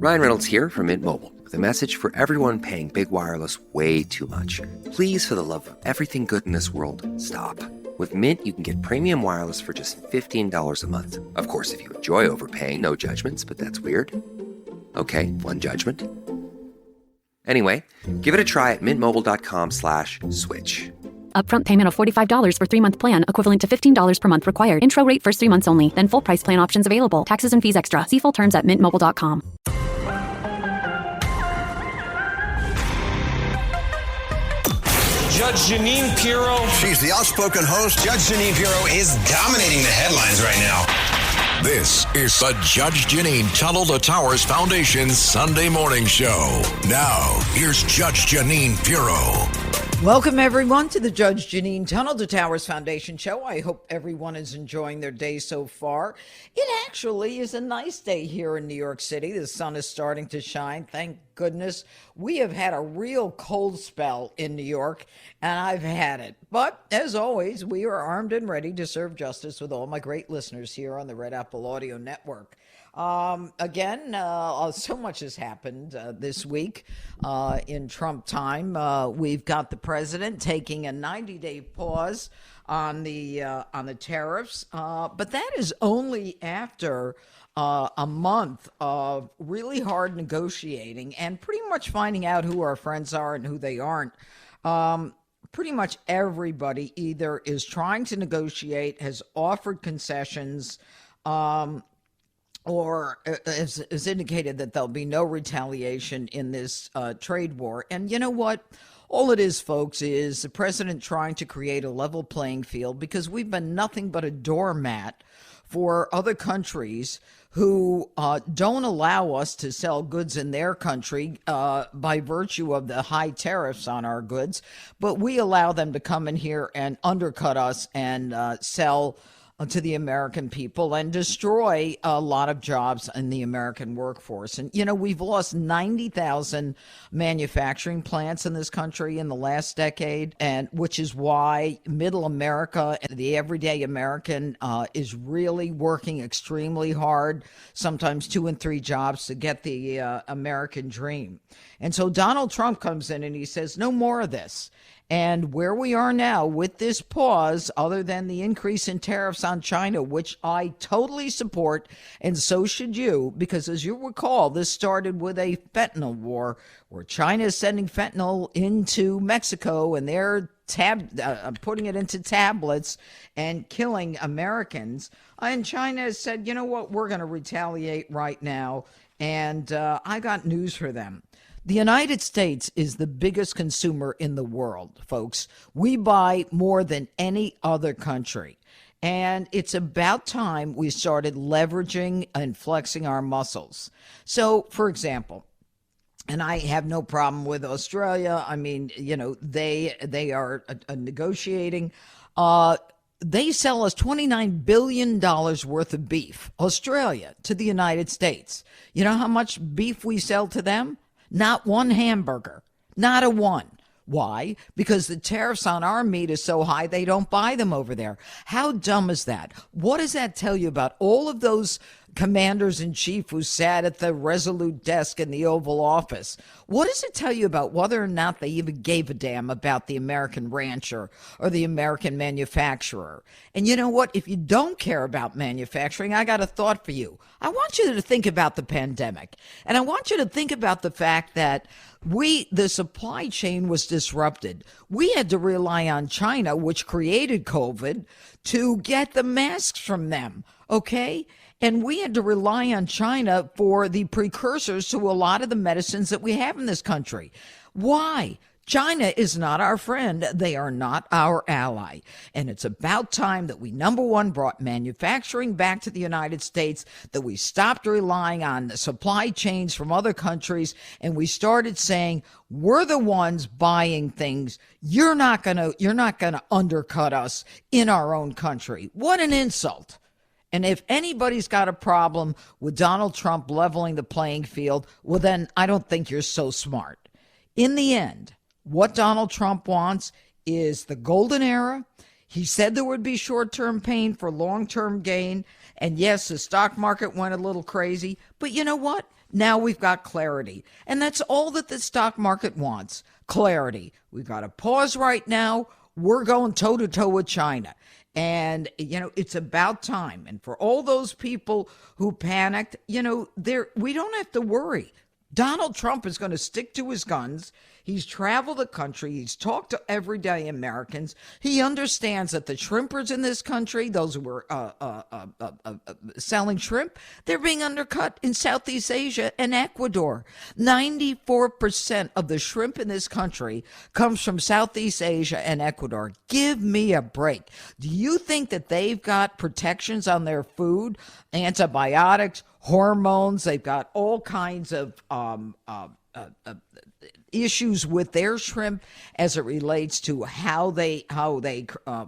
Ryan Reynolds here from Mint Mobile with a message for everyone paying big wireless way too much. Please, for the love of everything good in this world, stop. With Mint, you can get premium wireless for just $15 a month. Of course, if you enjoy overpaying, no judgments, but that's weird. Okay, one judgment. Anyway, give it a try at mintmobile.com/switch. Upfront payment of $45 for 3-month plan, equivalent to $15 per month required. Intro rate first 3 months only, then full price plan options available. Taxes and fees extra. See full terms at mintmobile.com. Judge Jeanine Pirro. She's the outspoken host. Judge Jeanine Pirro is dominating the headlines right now. This is the Judge Jeanine Tunnel to Towers Foundation Sunday Morning Show. Now, here's Judge Jeanine Pirro. Welcome, everyone, to the Judge Jeanine Tunnel to Towers Foundation Show. I hope everyone is enjoying their day so far. It actually is a nice day here in New York City. The sun is starting to shine. Thank goodness. We have had a real cold spell in New York, and I've had it. But as always, we are armed and ready to serve justice with all my great listeners here on the Red Apple Audio Network. Again, so much has happened this week in Trump time. We've got the president taking a 90-day pause on the tariffs, but that is only after a month of really hard negotiating and pretty much finding out who our friends are and who they aren't. Pretty much everybody either is trying to negotiate, has offered concessions, or has indicated that there'll be no retaliation in this trade war. And you know what? All it is, folks, is the president trying to create a level playing field because we've been nothing but a doormat for other countries who don't allow us to sell goods in their country by virtue of the high tariffs on our goods. But we allow them to come in here and undercut us and sell to the American people and destroy a lot of jobs in the American workforce. And, you know, we've lost 90,000 manufacturing plants in this country in the last decade, and which is why middle America, the everyday American, is really working extremely hard, sometimes 2 and 3 jobs to get the American dream. And so Donald Trump comes in and he says, no more of this. And where we are now with this pause, other than the increase in tariffs on China, which I totally support, and so should you, because as you recall, this started with a fentanyl war where China is sending fentanyl into Mexico and they're putting it into tablets and killing Americans. And China has said, you know what, we're going to retaliate right now. And I got news for them. The United States is the biggest consumer in the world, folks. We buy more than any other country. And it's about time we started leveraging and flexing our muscles. So, for example, and I have no problem with Australia. I mean, you know, they are negotiating. They sell us $29 billion worth of beef, Australia, to the United States. You know how much beef we sell to them? Not one hamburger, not a one. Why? Because the tariffs on our meat is so high, they don't buy them over there. How dumb is that? What does that tell you about all of those commanders in chief who sat at the Resolute desk in the Oval Office? What does it tell you about whether or not they even gave a damn about the American rancher or the American manufacturer? And you know what? If you don't care about manufacturing, I got a thought for you. I want you to think about the pandemic. And I want you to think about the fact that the supply chain was disrupted. We had to rely on China, which created COVID, to get the masks from them. Okay? And we had to rely on China for the precursors to a lot of the medicines that we have in this country. Why? China is not our friend. They are not our ally. And it's about time that we, number one, brought manufacturing back to the United States, that we stopped relying on the supply chains from other countries, and we started saying, we're the ones buying things. You're not gonna undercut us in our own country. What an insult. And if anybody's got a problem with Donald Trump leveling the playing field, well, then I don't think you're so smart. In the end, what Donald Trump wants is the golden era. He said there would be short-term pain for long-term gain. And yes, the stock market went a little crazy. But you know what? Now we've got clarity. And that's all that the stock market wants, clarity. We've got a pause right now. We're going toe-to-toe with China. And, it's about time. And for all those people who panicked, we don't have to worry. Donald Trump is going to stick to his guns. He's traveled the country. He's talked to everyday Americans. He understands that the shrimpers in this country, those who were selling shrimp, they're being undercut in Southeast Asia and Ecuador. 94% of the shrimp in this country comes from Southeast Asia and Ecuador. Give me a break. Do you think that they've got protections on their food, antibiotics, hormones? They've got all kinds of issues with their shrimp as it relates to how they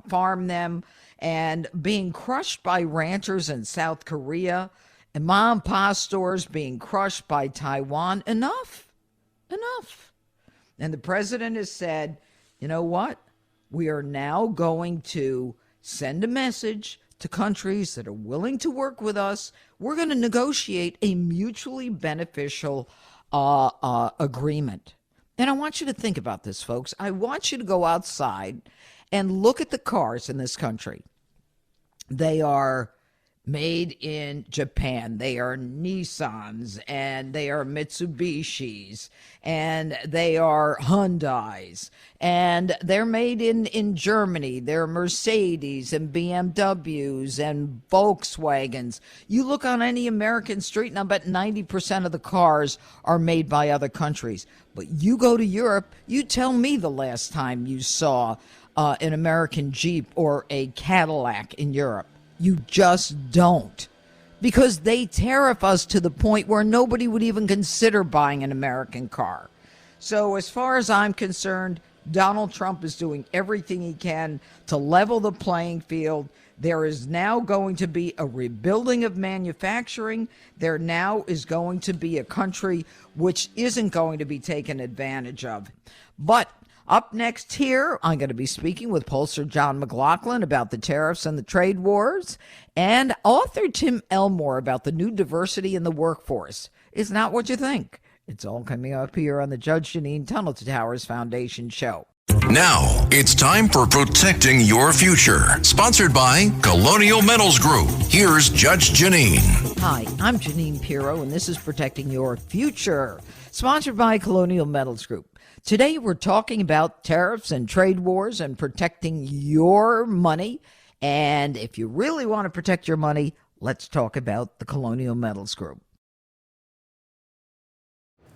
farm them, and being crushed by ranchers in South Korea, and mom and pop stores being crushed by Taiwan. Enough. And the president has said, you know what? We are now going to send a message to countries that are willing to work with us. We're going to negotiate a mutually beneficial agreement. And I want you to think about this, folks. I want you to go outside and look at the cars in this country. They are made in Japan. They are Nissans, and they are Mitsubishis, and they are Hyundais, and they're made in Germany. They're Mercedes and BMWs and Volkswagens. You look on any American street, and I bet 90% of the cars are made by other countries. But you go to Europe, you tell me the last time you saw an American Jeep or a Cadillac in Europe. You just don't, because they tariff us to the point where nobody would even consider buying an American car. So as far as I'm concerned, Donald Trump is doing everything he can to level the playing field. There is now going to be a rebuilding of manufacturing. There now is going to be a country which isn't going to be taken advantage of. But up next here, I'm going to be speaking with pollster John McLaughlin about the tariffs and the trade wars, and author Tim Elmore about the new diversity in the workforce. It's not what you think. It's all coming up here on the Judge Jeanine Tunnel to Towers Foundation show. Now, it's time for Protecting Your Future, sponsored by Colonial Metals Group. Here's Judge Jeanine. Hi, I'm Jeanine Pirro, and this is Protecting Your Future, sponsored by Colonial Metals Group. Today, we're talking about tariffs and trade wars and protecting your money. And if you really want to protect your money, let's talk about the Colonial Metals Group.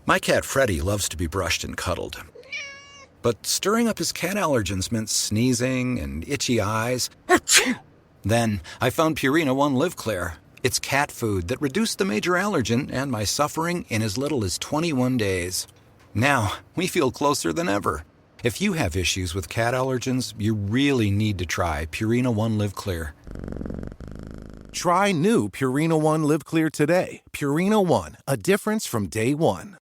My cat Freddie loves to be brushed and cuddled. But stirring up his cat allergens meant sneezing and itchy eyes. Then I found Purina One Live Clear. It's cat food that reduced the major allergen and my suffering in as little as 21 days. Now, we feel closer than ever. If you have issues with cat allergens, you really need to try Purina One Live Clear. Try new Purina One Live Clear today. Purina One, a difference from day one.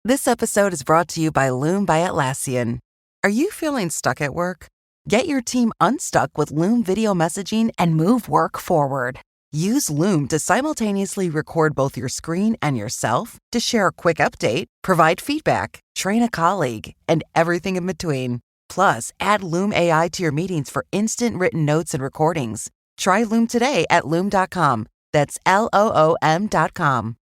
This episode is brought to you by Loom by Atlassian. Are you feeling stuck at work? Get your team unstuck with Loom video messaging and move work forward. Use Loom to simultaneously record both your screen and yourself to share a quick update, provide feedback, train a colleague, and everything in between. Plus, add Loom AI to your meetings for instant written notes and recordings. Try Loom today at Loom.com. That's LOOM.com.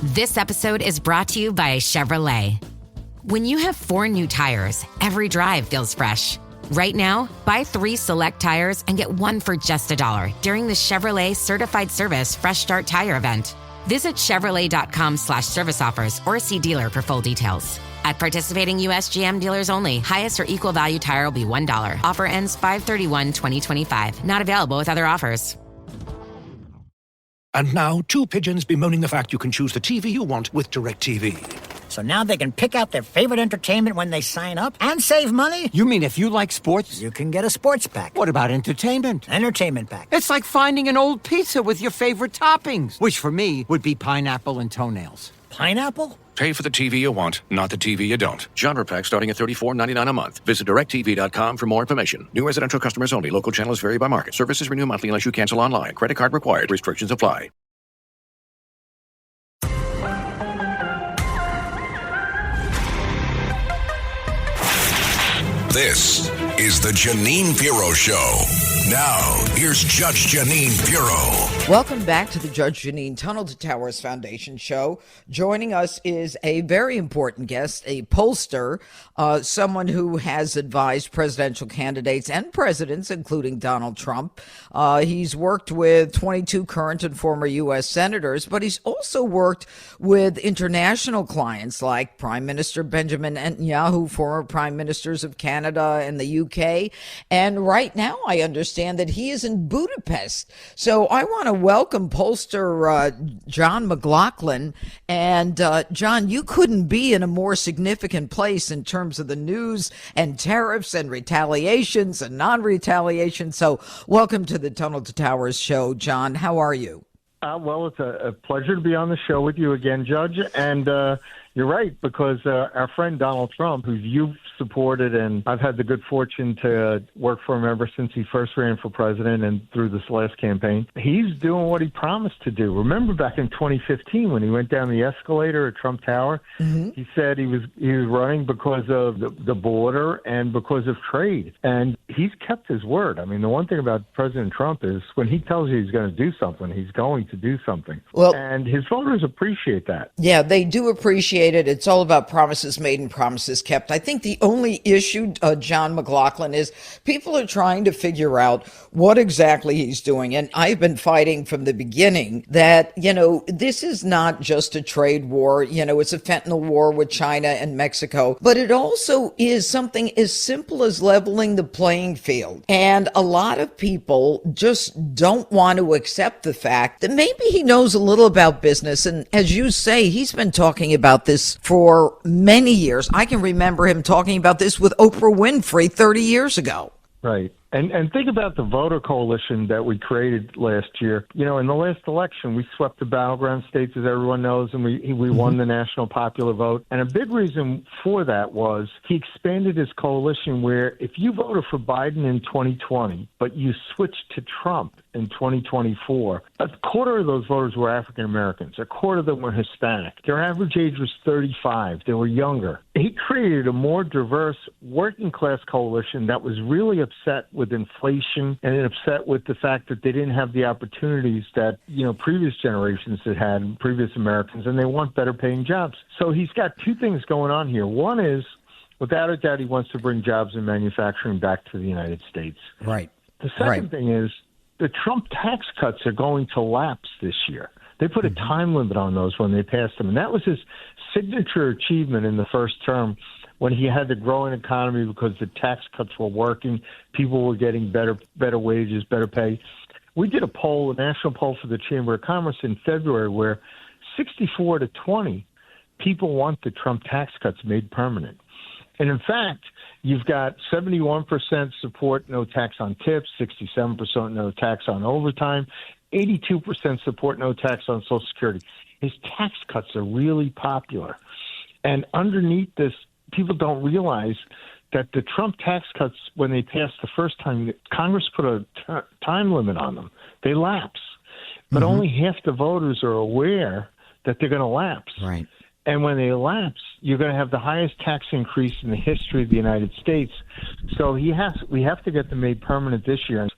This episode is brought to you by Chevrolet. When you have 4 new tires, every drive feels fresh. Right now, buy 3 select tires and get 1 for just $1 during the Chevrolet Certified Service Fresh Start Tire event. Visit Chevrolet.com/service offers or see dealer for full details. At participating U.S. GM dealers only, highest or equal value tire will be $1. Offer ends 5/31/2025. Not available with other offers. And now, 2 pigeons bemoaning the fact you can choose the TV you want with DirecTV. So now they can pick out their favorite entertainment when they sign up and save money? You mean if you like sports? You can get a sports pack. What about entertainment? Entertainment pack. It's like finding an old pizza with your favorite toppings, which for me would be pineapple and toenails. Pineapple? Pay for the TV you want, not the TV you don't. Genre pack starting at $34.99 a month. Visit DirecTV.com for more information. New residential customers only. Local channels vary by market. Services renew monthly unless you cancel online. Credit card required. Restrictions apply. This is the Jeanine Pirro Show. Now, here's Judge Jeanine Pirro. Welcome back to the Judge Jeanine Tunnel to Towers Foundation show. Joining us is a very important guest, a pollster, someone who has advised presidential candidates and presidents, including Donald Trump. He's worked with 22 current and former U.S. senators, but he's also worked with international clients like Prime Minister Benjamin Netanyahu, former prime ministers of Canada and the U.K. And right now, I understand that he is in Budapest. So I want to welcome pollster John McLaughlin. And John, you couldn't be in a more significant place in terms of the news and tariffs and retaliations and non-retaliation. So welcome to the Tunnel to Towers show, John. How are you? Well, it's a pleasure to be on the show with you again, Judge. And you're right, because our friend Donald Trump, who you've supported, and I've had the good fortune to work for him ever since he first ran for president and through this last campaign, he's doing what he promised to do. Remember back in 2015 when he went down the escalator at Trump Tower, he said he was running because of the border and because of trade. And he's kept his word. I mean, the one thing about President Trump is when he tells you he's going to do something, he's going to do something. Well, and his voters appreciate that. Yeah, they do appreciate it. It's all about promises made and promises kept. I think the only issue, John McLaughlin, is people are trying to figure out what exactly he's doing. And I've been fighting from the beginning that, this is not just a trade war. It's a fentanyl war with China and Mexico, but it also is something as simple as leveling the playing field. And a lot of people just don't want to accept the fact that maybe he knows a little about business. And as you say, he's been talking about this for many years. I can remember him talking about this with Oprah Winfrey 30 years ago. Right. And think about the voter coalition that we created last year. In the last election, we swept the battleground states, as everyone knows, and we won the national popular vote. And a big reason for that was he expanded his coalition where if you voted for Biden in 2020, but you switched to Trump in 2024, a quarter of those voters were African Americans. A quarter of them were Hispanic. Their average age was 35. They were younger. He created a more diverse working class coalition that was really upset with inflation and upset with the fact that they didn't have the opportunities that, previous generations had and previous Americans, and they want better paying jobs. So he's got two things going on here. One is, without a doubt, he wants to bring jobs and manufacturing back to the United States. Right. The second thing is the Trump tax cuts are going to lapse this year. They put a time limit on those when they passed them, and that was his signature achievement in the first term, when he had the growing economy because the tax cuts were working, people were getting better wages, better pay. We did a national poll for the Chamber of Commerce in February where 64-20 people want the Trump tax cuts made permanent. And in fact, you've got 71% support no tax on tips, 67% no tax on overtime, 82% support no tax on Social Security. His tax cuts are really popular. And underneath this, people don't realize that the Trump tax cuts, when they passed the first time, Congress put a time limit on them. They lapse. But only half the voters are aware that they're going to lapse. Right. And when they lapse, you're going to have the highest tax increase in the history of the United States. So we have to get them made permanent this year.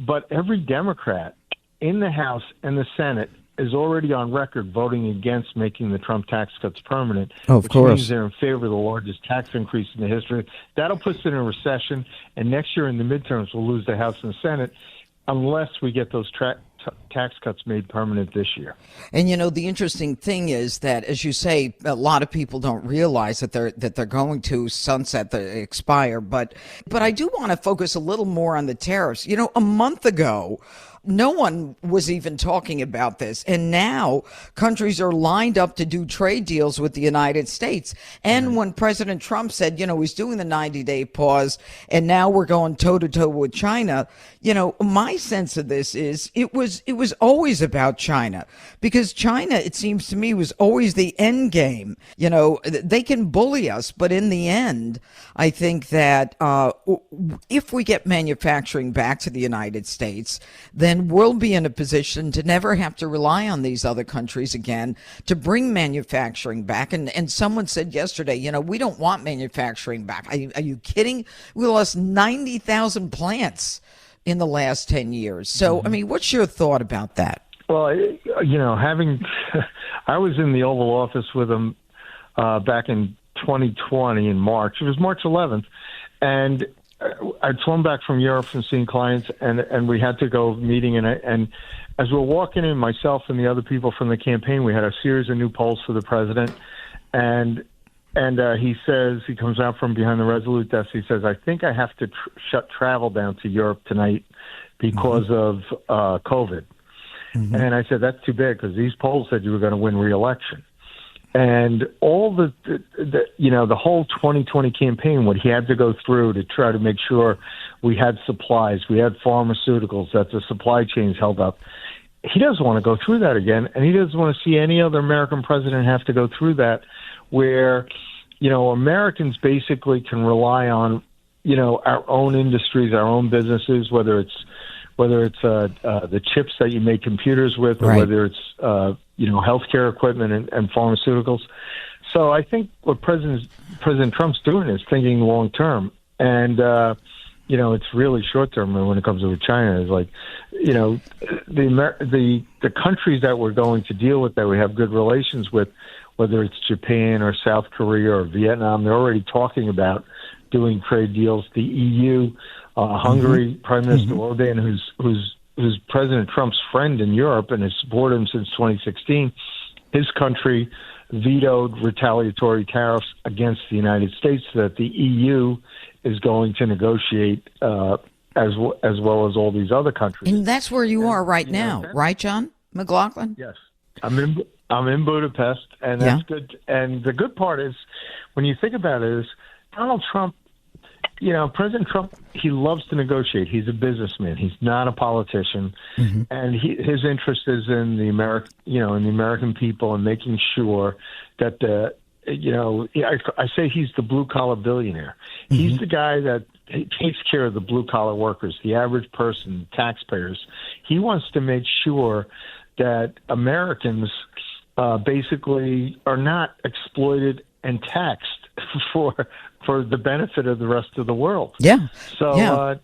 But every Democrat in the House and the Senate is already on record voting against making the Trump tax cuts permanent, which means they're in favor of the largest tax increase in the history. That'll put us in a recession, and next year in the midterms, we'll lose the House and the Senate unless we get those tax cuts made permanent this year. And the interesting thing is that, as you say, a lot of people don't realize that they're going to sunset, expire. But I do want to focus a little more on the tariffs. A month ago, no one was even talking about this. And now countries are lined up to do trade deals with the United States. And when President Trump said, he's doing the 90-day pause and now we're going toe to toe with China, my sense of this is it was always about China, because China, it seems to me, was always the end game. They can bully us, but in the end, I think that if we get manufacturing back to the United States, then and we'll be in a position to never have to rely on these other countries again to bring manufacturing back. And someone said yesterday, we don't want manufacturing back. Are you kidding? We lost 90,000 plants in the last 10 years. So, I mean, what's your thought about that? Well, I was in the Oval Office with him back in 2020 in March. It was March 11th. And I'd flown back from Europe from seeing clients, and we had to go meeting. And as we're walking in, myself and the other people from the campaign, we had a series of new polls for the president. And he says, he comes out from behind the Resolute desk. He says, I think I have to shut travel down to Europe tonight because of COVID. And I said, that's too bad, because these polls said you were going to win re-election. And all the whole 2020 campaign, what he had to go through to try to make sure we had supplies, we had pharmaceuticals, that the supply chains held up. He doesn't want to go through that again, and he doesn't want to see any other American president have to go through that, where, Americans basically can rely on, our own industries, our own businesses, whether it's the chips that you make computers with, or whether it's healthcare equipment and pharmaceuticals. So I think what President Trump's doing is thinking long term, and it's really short term when it comes to China. Is like, the countries that we're going to deal with, that we have good relations with, whether it's Japan or South Korea or Vietnam, they're already talking about doing trade deals. The EU, Hungary, Prime Minister Orban, who's President Trump's friend in Europe and has supported him since 2016, his country vetoed retaliatory tariffs against the United States that the EU is going to negotiate as well as all these other countries. And that's where you are right now, right, John McLaughlin? Yes. I'm in Budapest, and that's good. And the good part is, when you think about it, is Donald Trump, President Trump, he loves to negotiate. He's a businessman. He's not a politician, and his interest is in the American people and making sure that I say he's the blue collar billionaire. He's the guy that takes care of the blue collar workers, the average person, taxpayers. He wants to make sure that Americans basically are not exploited and taxed for the benefit of the rest of the world. Yeah. So,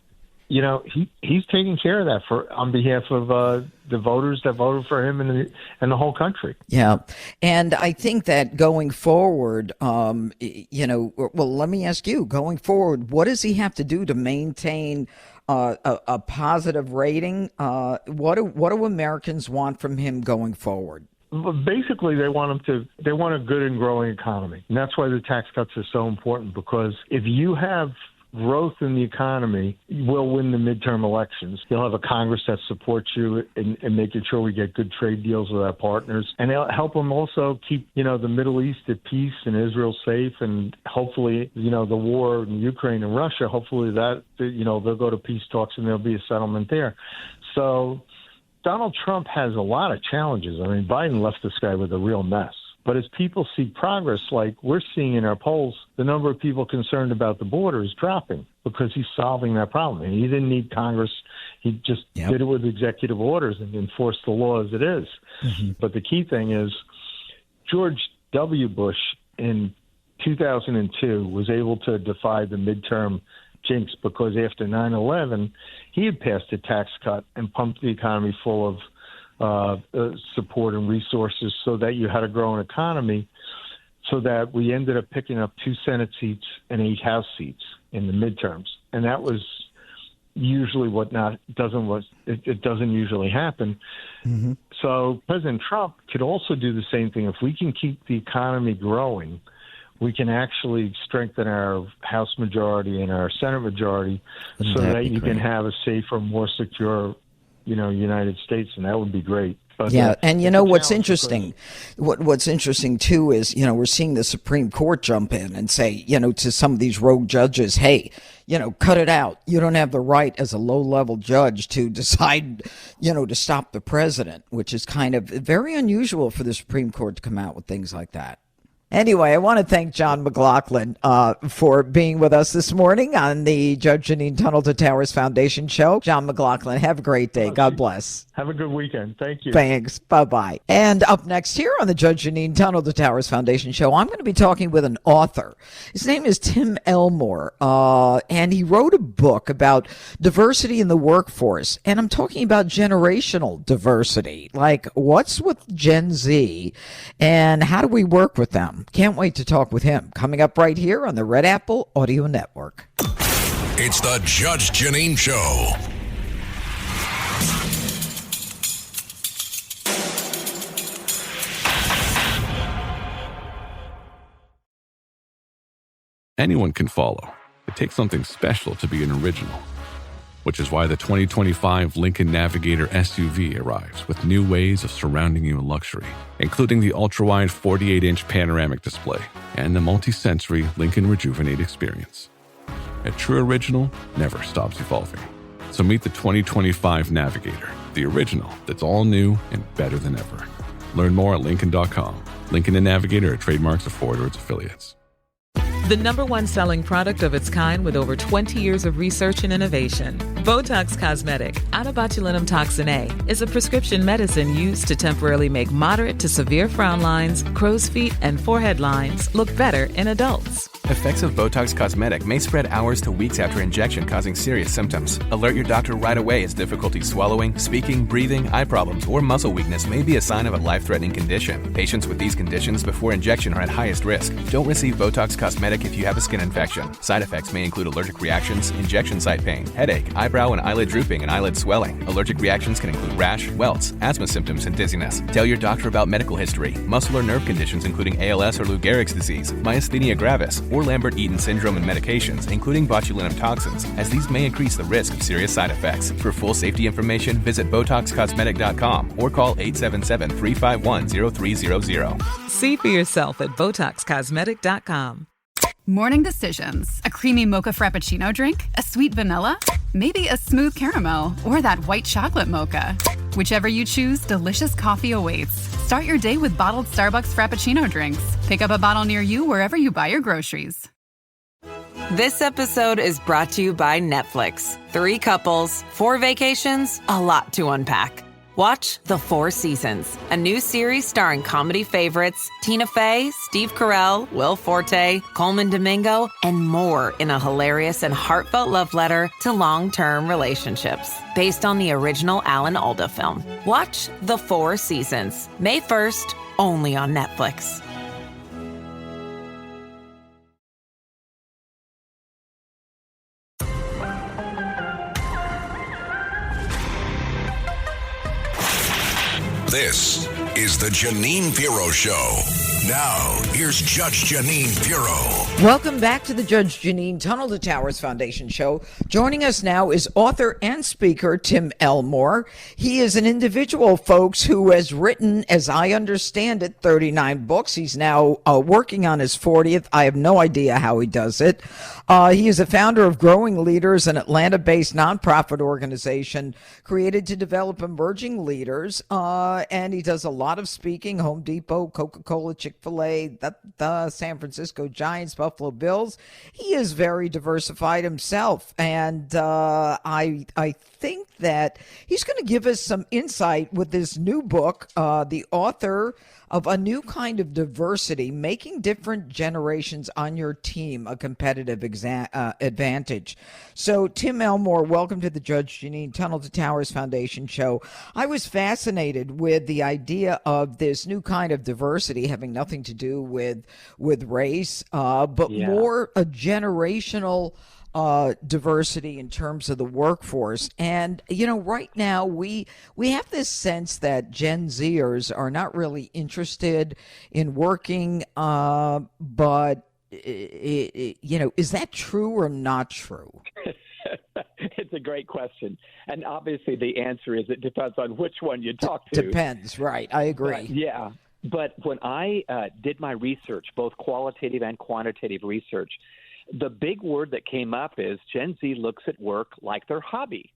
he's taking care of that on behalf of the voters that voted for him and the whole country. Yeah. And I think that going forward, well, let me ask you, going forward, what does he have to do to maintain a positive rating? What do Americans want from him going forward? Basically, they want a good and growing economy. And that's why the tax cuts are so important, because if you have growth in the economy, we'll win the midterm elections. You'll have a Congress that supports you in making sure we get good trade deals with our partners. And it'll help them also keep, the Middle East at peace and Israel safe. And hopefully, the war in Ukraine and Russia, hopefully that, they'll go to peace talks and there'll be a settlement there. So Donald Trump has a lot of challenges. I mean, Biden left this guy with a real mess. But as people see progress, like we're seeing in our polls, the number of people concerned about the border is dropping because he's solving that problem. And he didn't need Congress. He just did it with executive orders and enforced the law as it is. But the key thing is George W. Bush in 2002 was able to defy the midterm jinx because after 9/11, he had passed a tax cut and pumped the economy full of support and resources so that you had a growing economy, so that we ended up picking up 2 Senate seats and 8 House seats in the midterms. And that was usually it doesn't usually happen. So President Trump could also do the same thing. If we can keep the economy growing, we can actually strengthen our House majority and our Senate majority so that you can have a safer, more secure United States, and that would be great. But, and what's interesting, what's interesting too is we're seeing the Supreme Court jump in and say to some of these rogue judges, hey, cut it out. You don't have the right as a low-level judge to decide to stop the president, which is kind of very unusual for the Supreme Court to come out with things like that. Anyway, I want to thank John McLaughlin for being with us this morning on the Judge Jeanine Tunnel to Towers Foundation show. John McLaughlin, have a great day. God bless. Have a good weekend. Thank you. Thanks. Bye-bye. And up next here on the Judge Jeanine Tunnel to Towers Foundation show, I'm going to be talking with an author. His name is Tim Elmore, and he wrote a book about diversity in the workforce. And I'm talking about generational diversity. Like, what's with Gen Z, and how do we work with them? Can't wait to talk with him. Coming up right here on the Red Apple Audio Network. It's the Judge Jeanine Show. Anyone can follow. It takes something special to be an original, which is why the 2025 Lincoln Navigator SUV arrives with new ways of surrounding you in luxury, including the ultra-wide 48-inch panoramic display and the multi-sensory Lincoln Rejuvenate experience. A true original never stops evolving. So meet the 2025 Navigator, the original that's all new and better than ever. Learn more at Lincoln.com. Lincoln and Navigator are trademarks of Ford or its affiliates. The number one selling product of its kind with over 20 years of research and innovation. Botox Cosmetic, onabotulinum toxin A, is a prescription medicine used to temporarily make moderate to severe frown lines, crow's feet, and forehead lines look better in adults. Effects of Botox Cosmetic may spread hours to weeks after injection, causing serious symptoms. Alert your doctor right away as difficulty swallowing, speaking, breathing, eye problems, or muscle weakness may be a sign of a life-threatening condition. Patients with these conditions before injection are at highest risk. Don't receive Botox Cosmetic if you have a skin infection. Side effects may include allergic reactions, injection site pain, headache, eyebrow and eyelid drooping, and eyelid swelling. Allergic reactions can include rash, welts, asthma symptoms, and dizziness. Tell your doctor about medical history, muscle or nerve conditions including ALS or Lou Gehrig's disease, myasthenia gravis, or Lambert-Eaton syndrome and medications, including botulinum toxins, as these may increase the risk of serious side effects. For full safety information, visit BotoxCosmetic.com or call 877-351-0300. See for yourself at BotoxCosmetic.com. Morning decisions. A creamy mocha frappuccino drink? A sweet vanilla? Maybe a smooth caramel? Or that white chocolate mocha? Whichever you choose, delicious coffee awaits. Start your day with bottled Starbucks Frappuccino drinks. Pick up a bottle near you wherever you buy your groceries. This episode is brought to you by Netflix. 3 couples, 4 vacations, a lot to unpack. Watch The 4 Seasons, a new series starring comedy favorites Tina Fey, Steve Carell, Will Forte, Coleman Domingo, and more in a hilarious and heartfelt love letter to long-term relationships. Based on the original Alan Alda film. Watch The 4 Seasons, May 1st, only on Netflix. This is the Jeanine Pirro Show. Now, here's Judge Jeanine Pirro. Welcome back to the Judge Jeanine Tunnel to Towers Foundation show. Joining us now is author and speaker Tim Elmore. He is an individual, folks, who has written, as I understand it, 39 books. He's now working on his 40th. I have no idea how he does it. He is a founder of Growing Leaders, an Atlanta-based nonprofit organization created to develop emerging leaders. And he does a lot of speaking, Home Depot, Coca-Cola, Chick-fil-A, the San Francisco Giants, Buffalo Bills. He is very diversified himself. And I think that he's going to give us some insight with this new book, the author of A New Kind of Diversity, Making Different Generations on Your Team a Competitive Advantage. So, Tim Elmore, welcome to the Judge Jeanine Tunnel to Towers Foundation show. I was fascinated with the idea of this new kind of diversity having nothing to do with race, but more a generational diversity in terms of the workforce. And, you know, right now we have this sense that Gen Zers are not really interested in working, but, you know, is that true or not true? It's a great question. And obviously the answer is it depends on which one you talk to. Depends, right. I agree. But when I did my research, both qualitative and quantitative research, the big word that came up is Gen Z looks at work like their hobby.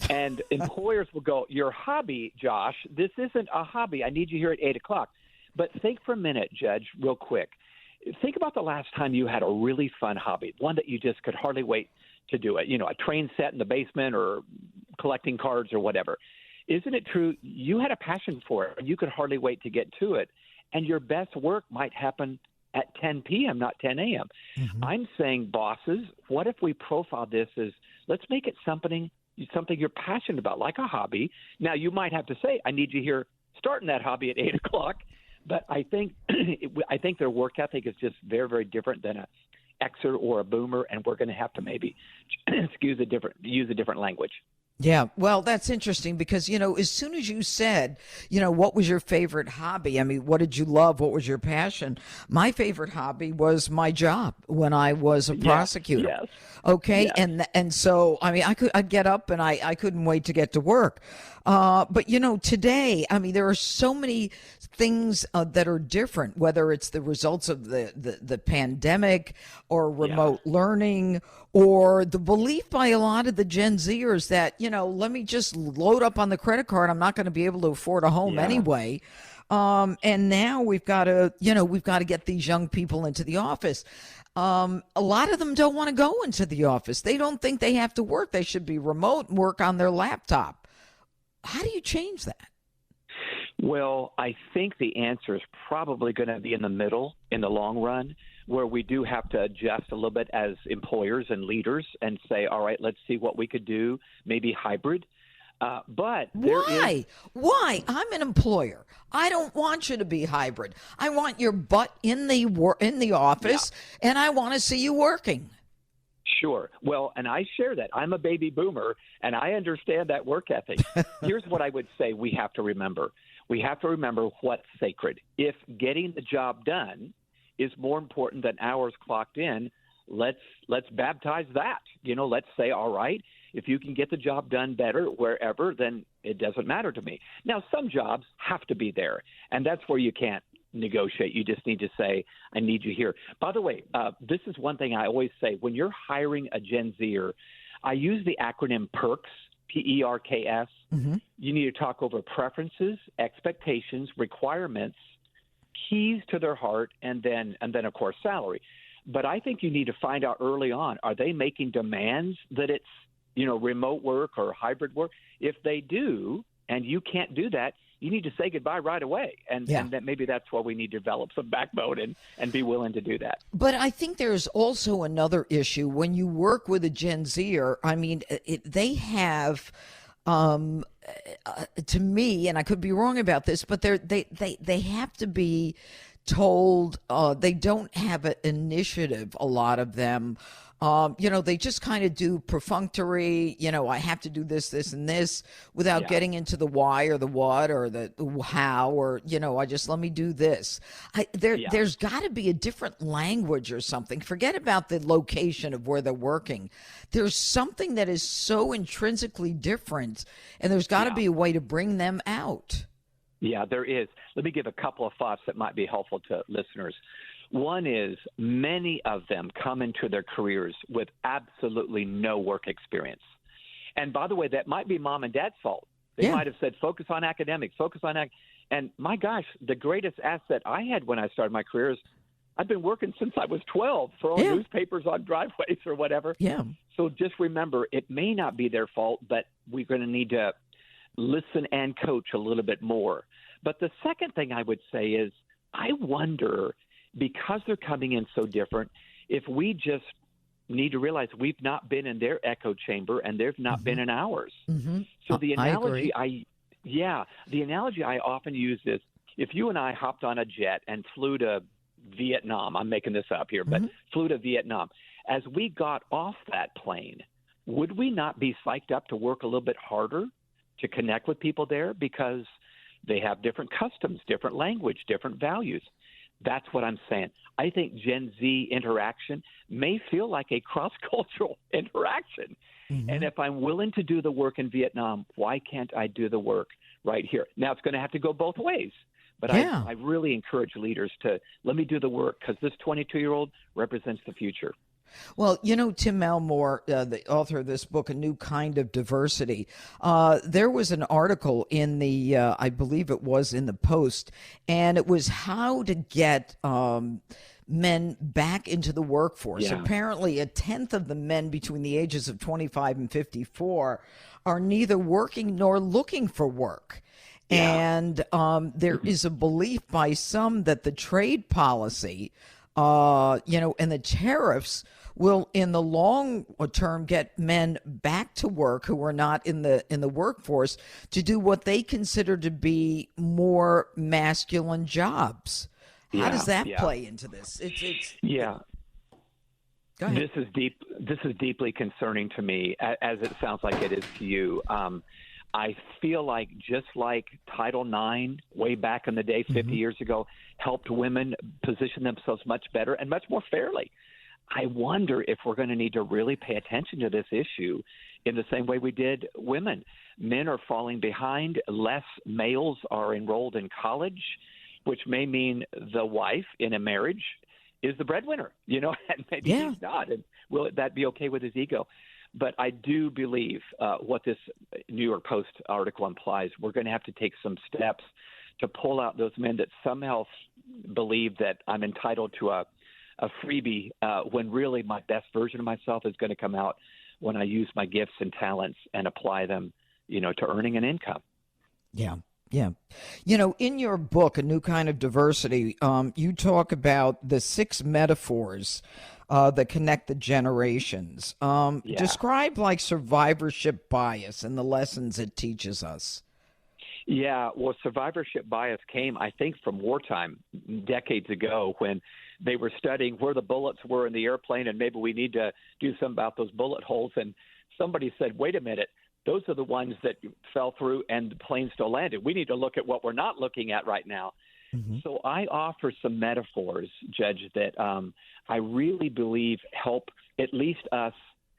And employers will go, your hobby, Josh, this isn't a hobby. I need you here at 8 o'clock. But think for a minute, Judge, real quick. Think about the last time you had a really fun hobby, one that you just could hardly wait to do it. A train set in the basement or collecting cards or whatever. Isn't it true? You had a passion for it, and you could hardly wait to get to it. And your best work might happen at 10 p.m., not 10 a.m. Mm-hmm. I'm saying, bosses, what if we profile this as, let's make it something you're passionate about, like a hobby. Now, you might have to say, I need you here starting that hobby at 8 o'clock. But I think their work ethic is just very, very different than a Xer or a boomer, and we're going to have to maybe use a different language. Yeah, well, that's interesting because, as soon as you said, what was your favorite hobby? I mean, what did you love? What was your passion? My favorite hobby was my job when I was a prosecutor. Yes. Okay. Yes. And so, I mean, I'd get up and I couldn't wait to get to work. But today, I mean, there are so many things that are different, whether it's the results of the pandemic or remote learning or the belief by a lot of the Gen Zers that, let me just load up on the credit card. I'm not going to be able to afford a home anyway. And now we've got to get these young people into the office. A lot of them don't want to go into the office. They don't think they have to work. They should be remote and work on their laptop. How do you change that? Well, I think the answer is probably going to be in the middle in the long run, where we do have to adjust a little bit as employers and leaders and say, all right, let's see what we could do, maybe hybrid. But Why? I'm an employer. I don't want you to be hybrid. I want your butt in the office, and I want to see you working. Sure. Well, and I share that. I'm a baby boomer, and I understand that work ethic. Here's what I would say we have to remember. We have to remember what's sacred. If getting the job done is more important than hours clocked in, let's baptize that. Let's say, all right, if you can get the job done better wherever, then it doesn't matter to me. Now, some jobs have to be there, and that's where you can't negotiate. You just need to say, I need you here. By the way, this is one thing I always say. When you're hiring a Gen Zer, I use the acronym PERKS, P-E-R-K-S. Mm-hmm. You need to talk over preferences, expectations, requirements, keys to their heart, and then of course, salary. But I think you need to find out early on, are they making demands that it's, remote work or hybrid work? If they do, and you can't do that, you need to say goodbye right away. And that maybe that's why we need to develop some backbone and be willing to do that. But I think there's also another issue. When you work with a Gen Zer, I mean, they have, to me, and I could be wrong about this, but they have to be told they don't have an initiative, a lot of them. They just kind of do perfunctory, I have to do this, this, and this without getting into the why or the what or the how or, let me do this. There's got to be a different language or something. Forget about the location of where they're working. There's something that is so intrinsically different, and there's got to be a way to bring them out. Yeah, there is. Let me give a couple of thoughts that might be helpful to listeners. One is many of them come into their careers with absolutely no work experience. And by the way, that might be mom and dad's fault. They might have said, focus on academics, and my gosh, the greatest asset I had when I started my career is I've been working since I was 12, throwing newspapers on driveways or whatever. Yeah. So just remember, it may not be their fault, but we're going to need to listen and coach a little bit more. But the second thing I would say is I wonder, because they're coming in so different, if we just need to realize we've not been in their echo chamber and they've not been in ours. Mm-hmm. So the analogy the analogy I often use is if you and I hopped on a jet and flew to Vietnam, I'm making this up here, but flew to Vietnam, as we got off that plane, would we not be psyched up to work a little bit harder to connect with people there because they have different customs, different language, different values? That's what I'm saying. I think Gen Z interaction may feel like a cross-cultural interaction. Mm-hmm. And if I'm willing to do the work in Vietnam, why can't I do the work right here? Now, it's going to have to go both ways. But I really encourage leaders to let me do the work because this 22-year-old represents the future. Well, Tim Elmore, the author of this book, A New Kind of Diversity, there was an article in the, I believe it was in the Post, and it was how to get men back into the workforce. Yeah. Apparently, a tenth of the men between the ages of 25 and 54 are neither working nor looking for work. Yeah. And there is a belief by some that the trade policy, and the tariffs will, in the long term, get men back to work who are not in the workforce to do what they consider to be more masculine jobs. How does that play into this? It's yeah. Go ahead. This is deeply concerning to me, as it sounds like it is to you. I feel like just like Title IX way back in the day, 50 years ago, helped women position themselves much better and much more fairly. I wonder if we're going to need to really pay attention to this issue in the same way we did women. Men are falling behind. Less males are enrolled in college, which may mean the wife in a marriage is the breadwinner, and maybe he's not. And will that be okay with his ego? But I do believe what this New York Post article implies. We're going to have to take some steps to pull out those men that somehow believe that I'm entitled to a freebie when really my best version of myself is going to come out when I use my gifts and talents and apply them, to earning an income. Yeah. Yeah. In your book, A New Kind of Diversity, you talk about the 6 metaphors that connect the generations. Describe survivorship bias and the lessons it teaches us. Yeah, well, survivorship bias came, I think, from wartime decades ago when they were studying where the bullets were in the airplane and maybe we need to do something about those bullet holes. And somebody said, wait a minute, those are the ones that fell through and the plane still landed. We need to look at what we're not looking at right now. Mm-hmm. So I offer some metaphors, Judge, that I really believe help at least us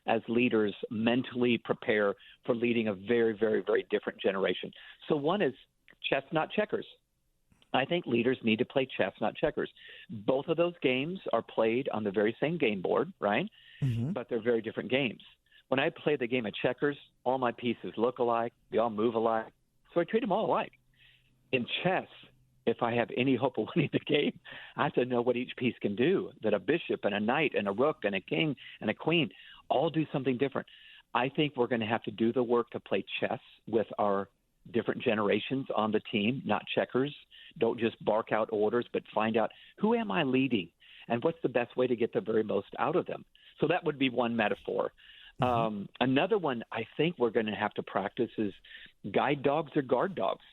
as leaders mentally prepare for leading a very, very, very different generation. So one is chess, not checkers. I think leaders need to play chess, not checkers. Both of those games are played on the very same game board, right? Mm-hmm. But they're very different games. When I play the game of checkers, all my pieces look alike. They all move alike. So I treat them all alike. In chess, if I have any hope of winning the game, I have to know what each piece can do, that a bishop and a knight and a rook and a king and a queen all do something different. I think we're going to have to do the work to play chess with our different generations on the team, not checkers. Don't just bark out orders, but find out who am I leading and what's the best way to get the very most out of them. So that would be one metaphor. Another one I think we're going to have to practice is guide dogs or guard dogs.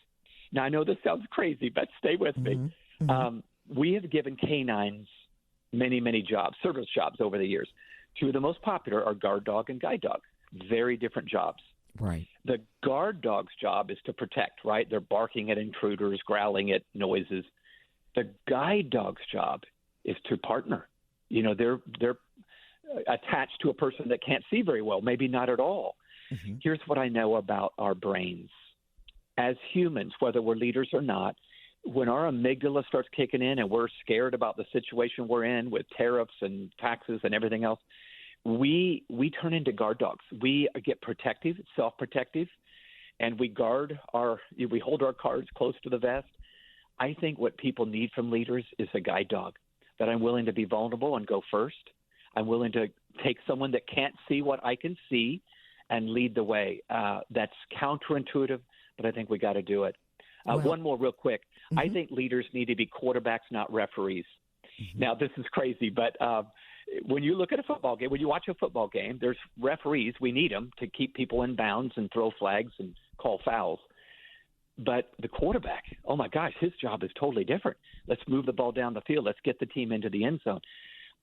Now, I know this sounds crazy, but stay with me. We have given canines many, many jobs, service jobs over the years. Two of the most popular are guard dog and guide dog. Very different jobs. Right. The guard dog's job is to protect, right? They're barking at intruders, growling at noises. The guide dog's job is to partner. They're attached to a person that can't see very well, maybe not at all. Mm-hmm. Here's what I know about our brains. As humans, whether we're leaders or not, when our amygdala starts kicking in and we're scared about the situation we're in with tariffs and taxes and everything else, we turn into guard dogs. We get protective, self-protective, and we hold our cards close to the vest. I think what people need from leaders is a guide dog, that I'm willing to be vulnerable and go first. I'm willing to take someone that can't see what I can see and lead the way. That's counterintuitive, but I think we got to do it. One more real quick. Mm-hmm. I think leaders need to be quarterbacks, not referees. Mm-hmm. Now, this is crazy, but when you look at a football game, when you watch a football game, there's referees. We need them to keep people in bounds and throw flags and call fouls. But the quarterback, oh, my gosh, his job is totally different. Let's move the ball down the field. Let's get the team into the end zone.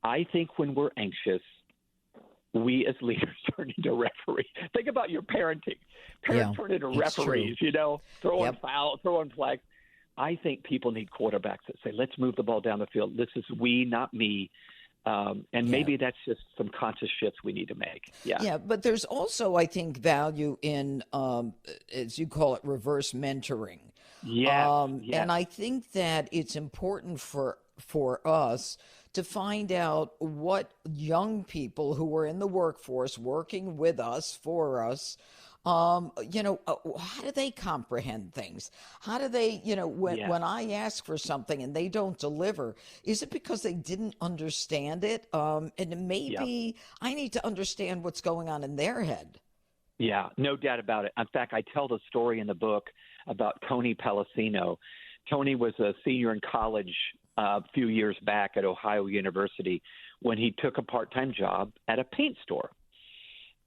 I think when we're anxious, we as leaders turn into referees. Think about your parenting. Parents turn into referees, throwing fouls, throwing flags. I think people need quarterbacks that say, let's move the ball down the field. This is we, not me. Maybe that's just some conscious shifts we need to make. Yeah, but there's also, I think, value in, as you call it, reverse mentoring. Yes. And I think that it's important for us to find out what young people who are in the workforce working with us, for us, how do they comprehend things? How do they, when I ask for something and they don't deliver, is it because they didn't understand it? And maybe I need to understand what's going on in their head. Yeah, no doubt about it. In fact, I tell the story in the book about Tony Pellicino. Tony was a senior in college a few years back at Ohio University when he took a part-time job at a paint store.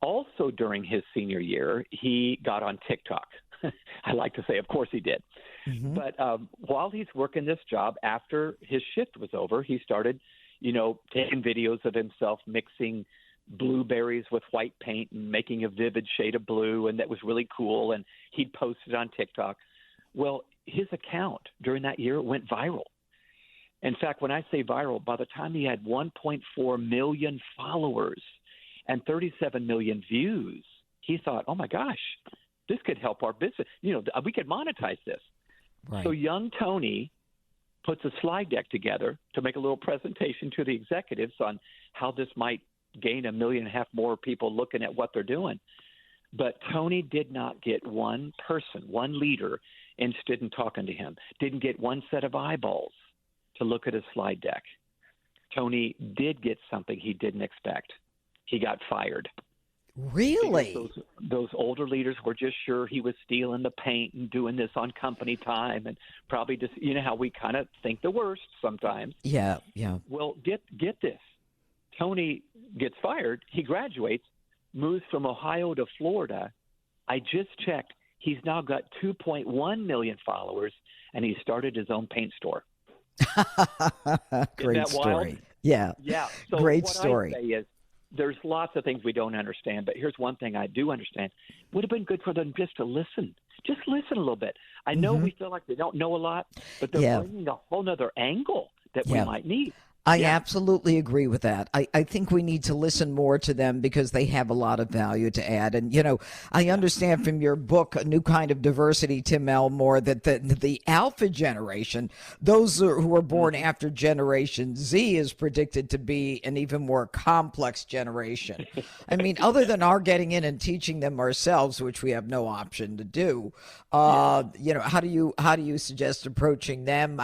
Also during his senior year, he got on TikTok. I like to say, of course he did. Mm-hmm. But while he's working this job, after his shift was over, he started, taking videos of himself mixing blueberries with white paint and making a vivid shade of blue, and that was really cool, and he'd post it on TikTok. Well, his account during that year went viral. In fact, when I say viral, by the time he had 1.4 million followers and 37 million views, he thought, oh my gosh, this could help our business. We could monetize this. Right. So young Tony puts a slide deck together to make a little presentation to the executives on how this might gain 1.5 million more people looking at what they're doing. But Tony did not get one person, one leader interested in talking to him, didn't get one set of eyeballs to look at his slide deck. Tony did get something he didn't expect. He got fired. Really? Those older leaders were just sure he was stealing the paint and doing this on company time, and probably just, how we kind of think the worst sometimes. Yeah. Well, get this. Tony gets fired. He graduates, moves from Ohio to Florida. I just checked. He's now got 2.1 million followers, and he started his own paint store. Great story. Wild? Yeah. So great what story. I say is, there's lots of things we don't understand, but here's one thing I do understand. Would have been good for them just to listen. Just listen a little bit. I know we feel like they don't know a lot, but they're bringing a whole other angle that we might need. I absolutely agree with that. I think we need to listen more to them because they have a lot of value to add. And, I understand from your book, A New Kind of Diversity, Tim Elmore, that the alpha generation, those who are born after Generation Z, is predicted to be an even more complex generation. I mean, other than our getting in and teaching them ourselves, which we have no option to do, how do you suggest approaching them?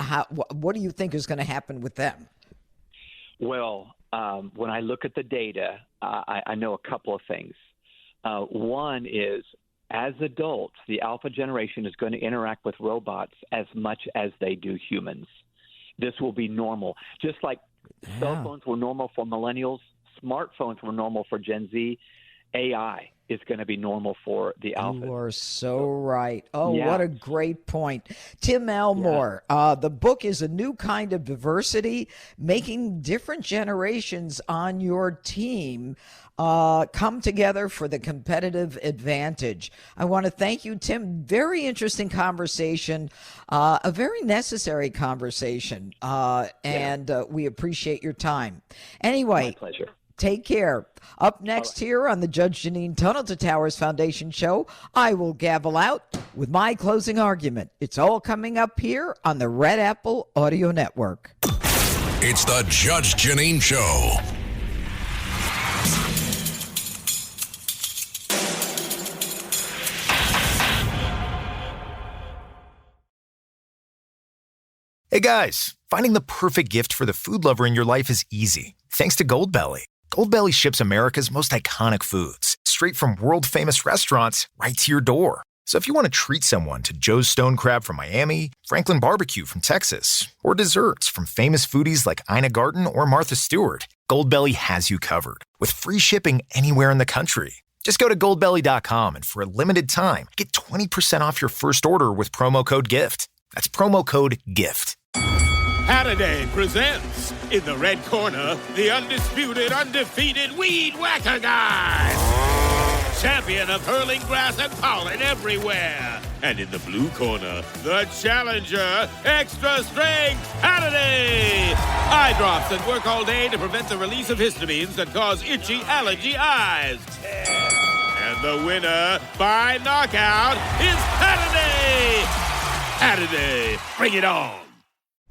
What do you think is going to happen with them? Well, when I look at the data, I know a couple of things. One is, as adults, the alpha generation is going to interact with robots as much as they do humans. This will be normal. Just like cell phones were normal for millennials, smartphones were normal for Gen Z, AI is going to be normal for the alpha. You are so right. Oh, what a great point. Tim Elmore, the book is A New Kind of Diversity, making different generations on your team come together for the competitive advantage. I want to thank you, Tim. Very interesting conversation, a very necessary conversation, and we appreciate your time. Anyway, my pleasure. Take care. Up next here on the Judge Jeanine Tunnel to Towers Foundation show, I will gavel out with my closing argument. It's all coming up here on the Red Apple Audio Network. It's the Judge Jeanine Show. Hey guys, finding the perfect gift for the food lover in your life is easy, thanks to Goldbelly. Goldbelly ships America's most iconic foods, straight from world-famous restaurants right to your door. So if you want to treat someone to Joe's Stone Crab from Miami, Franklin Barbecue from Texas, or desserts from famous foodies like Ina Garten or Martha Stewart, Goldbelly has you covered, with free shipping anywhere in the country. Just go to goldbelly.com and for a limited time, get 20% off your first order with promo code GIFT. That's promo code GIFT. Halliday presents, in the red corner, the undisputed, undefeated Weed Whacker Guy. Champion of hurling grass and pollen everywhere. And in the blue corner, the challenger, extra strength Halliday. Eye drops that work all day to prevent the release of histamines that cause itchy allergy eyes. And the winner by knockout is Halliday. Halliday, bring it on.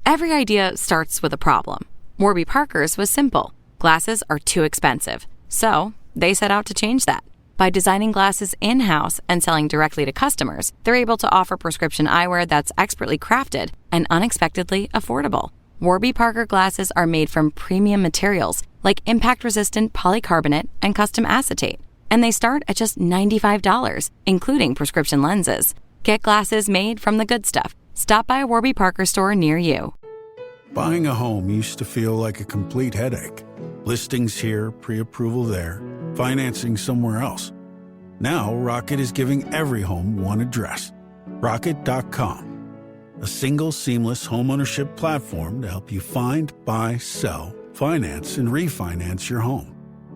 Every idea starts with a problem. Warby Parker's was simple. Glasses are too expensive. So they set out to change that. By designing glasses in-house and selling directly to customers, they're able to offer prescription eyewear that's expertly crafted and unexpectedly affordable. Warby Parker glasses are made from premium materials like impact-resistant polycarbonate and custom acetate. And they start at just $95, including prescription lenses. Get glasses made from the good stuff. Stop by a Warby Parker store near you. Buying a home used to feel like a complete headache. Listings here, pre-approval there, financing somewhere else. Now, Rocket is giving every home one address. Rocket.com. A single seamless homeownership platform to help you find, buy, sell, finance, and refinance your home.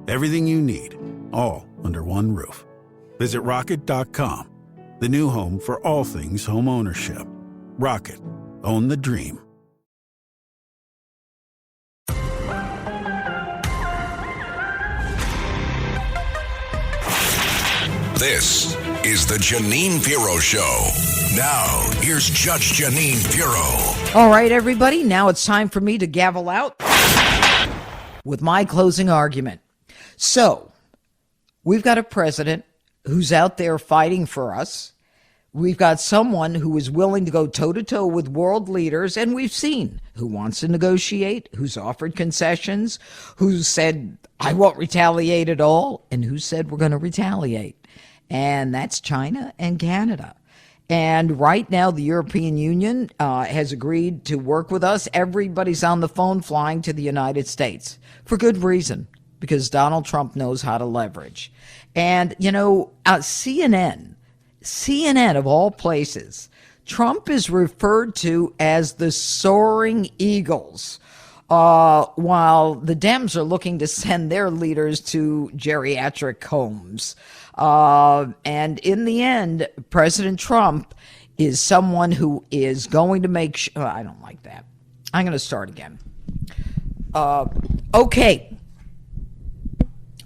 Everything you need, all under one roof. Visit Rocket.com, the new home for all things home ownership. Rocket. Own the dream. This is the Jeanine Pirro Show. Now, here's Judge Jeanine Pirro. All right, everybody, now it's time for me to gavel out with my closing argument. So, we've got a president who's out there fighting for us. We've got someone who is willing to go toe-to-toe with world leaders, and we've seen who wants to negotiate, who's offered concessions, who said, I won't retaliate at all, and who said we're going to retaliate. And that's China and Canada. And right now, the European Union has agreed to work with us. Everybody's on the phone flying to the United States for good reason, because Donald Trump knows how to leverage. And, you know, CNN of all places, Trump is referred to as the soaring eagles, while the Dems are looking to send their leaders to geriatric homes. And in the end, President Trump is someone who is going to make sure. I don't like that. I'm going to start again.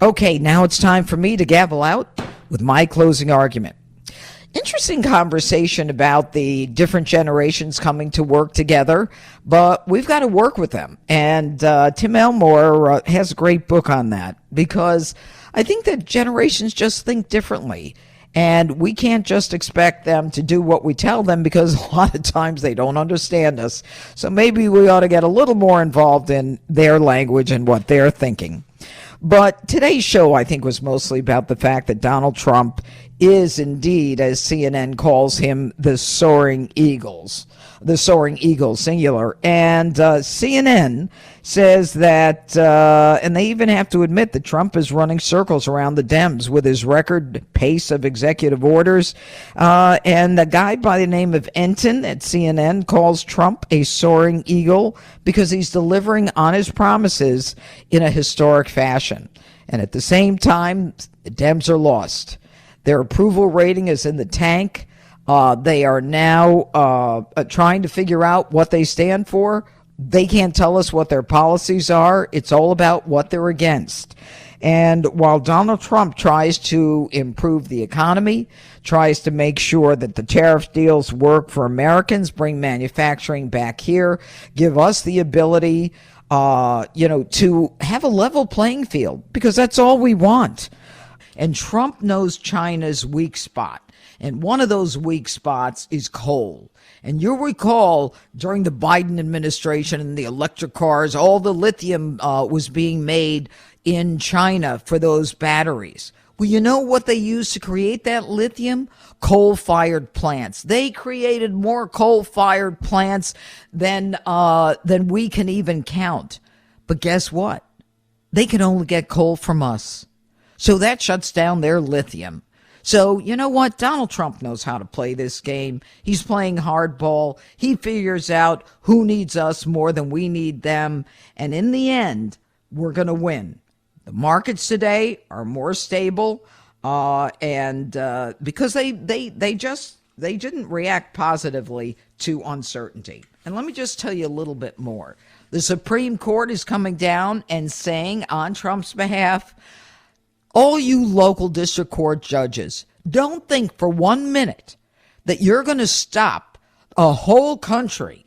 Okay, now it's time for me to gavel out with my closing argument. Interesting conversation about the different generations coming to work together, but we've got to work with them. And Tim Elmore has a great book on that, because I think that generations just think differently. And we can't just expect them to do what we tell them, because a lot of times they don't understand us. So maybe we ought to get a little more involved in their language and what they're thinking. But today's show, I think, was mostly about the fact that Donald Trump is indeed, as CNN calls him, the soaring eagle, singular. And CNN says that, and they even have to admit that Trump is running circles around the Dems with his record pace of executive orders. And the guy by the name of Enton at CNN calls Trump a soaring eagle because he's delivering on his promises in a historic fashion. And at the same time, the Dems are lost. Their approval rating is in the tank. They are now trying to figure out what they stand for. They can't tell us what their policies are. It's all about what they're against. And while Donald Trump tries to improve the economy, tries to make sure that the tariff deals work for Americans, bring manufacturing back here, give us the ability, to have a level playing field, because that's all we want. And Trump knows China's weak spot. And one of those weak spots is coal. And you'll recall during the Biden administration and the electric cars, all the lithium was being made in China for those batteries. Well, you know what they used to create that lithium? Coal-fired plants. They created more coal-fired plants than we can even count. But guess what? They can only get coal from us. So that shuts down their lithium. So you know what? Donald Trump knows how to play this game. He's playing hardball. He figures out who needs us more than we need them. And in the end, we're going to win. The markets today are more stable, and because they didn't react positively to uncertainty. And let me just tell you a little bit more. The Supreme Court is coming down and saying on Trump's behalf, all you local district court judges, don't think for 1 minute that you're going to stop a whole country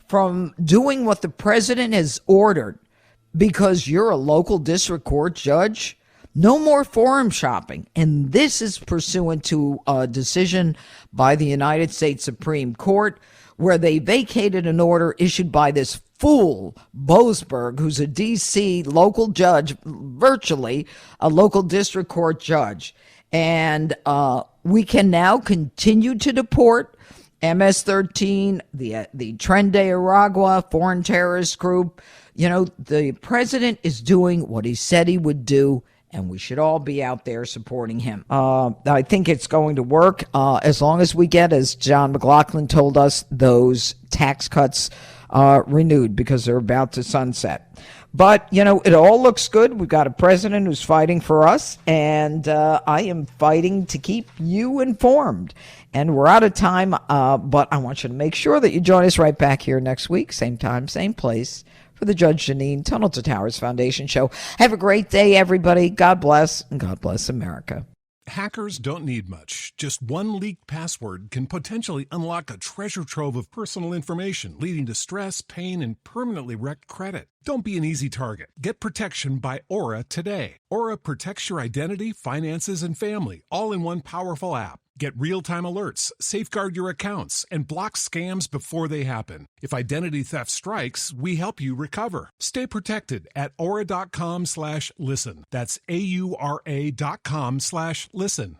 from doing what the president has ordered because you're a local district court judge. No more forum shopping. And this is pursuant to a decision by the United States Supreme Court where they vacated an order issued by this fool, Boasberg, who's a D.C. local judge, virtually a local district court judge. And we can now continue to deport MS-13, the Tren de Aragua foreign terrorist group. You know, the president is doing what he said he would do, and we should all be out there supporting him. I think it's going to work as long as we get, as John McLaughlin told us, those tax cuts renewed, because they're about to sunset. But, you know, it all looks good. We've got a president who's fighting for us, and I am fighting to keep you informed. And we're out of time, but I want you to make sure that you join us right back here next week, same time, same place, for the Judge Jeanine Tunnel to Towers Foundation Show. Have a great day, everybody. God bless, and God bless America. Hackers don't need much. Just one leaked password can potentially unlock a treasure trove of personal information, leading to stress, pain, and permanently wrecked credit. Don't be an easy target. Get protection by Aura today. Aura protects your identity, finances, and family, all in one powerful app. Get real-time alerts, safeguard your accounts, and block scams before they happen. If identity theft strikes, we help you recover. Stay protected at aura.com/listen. That's AURA.com/listen.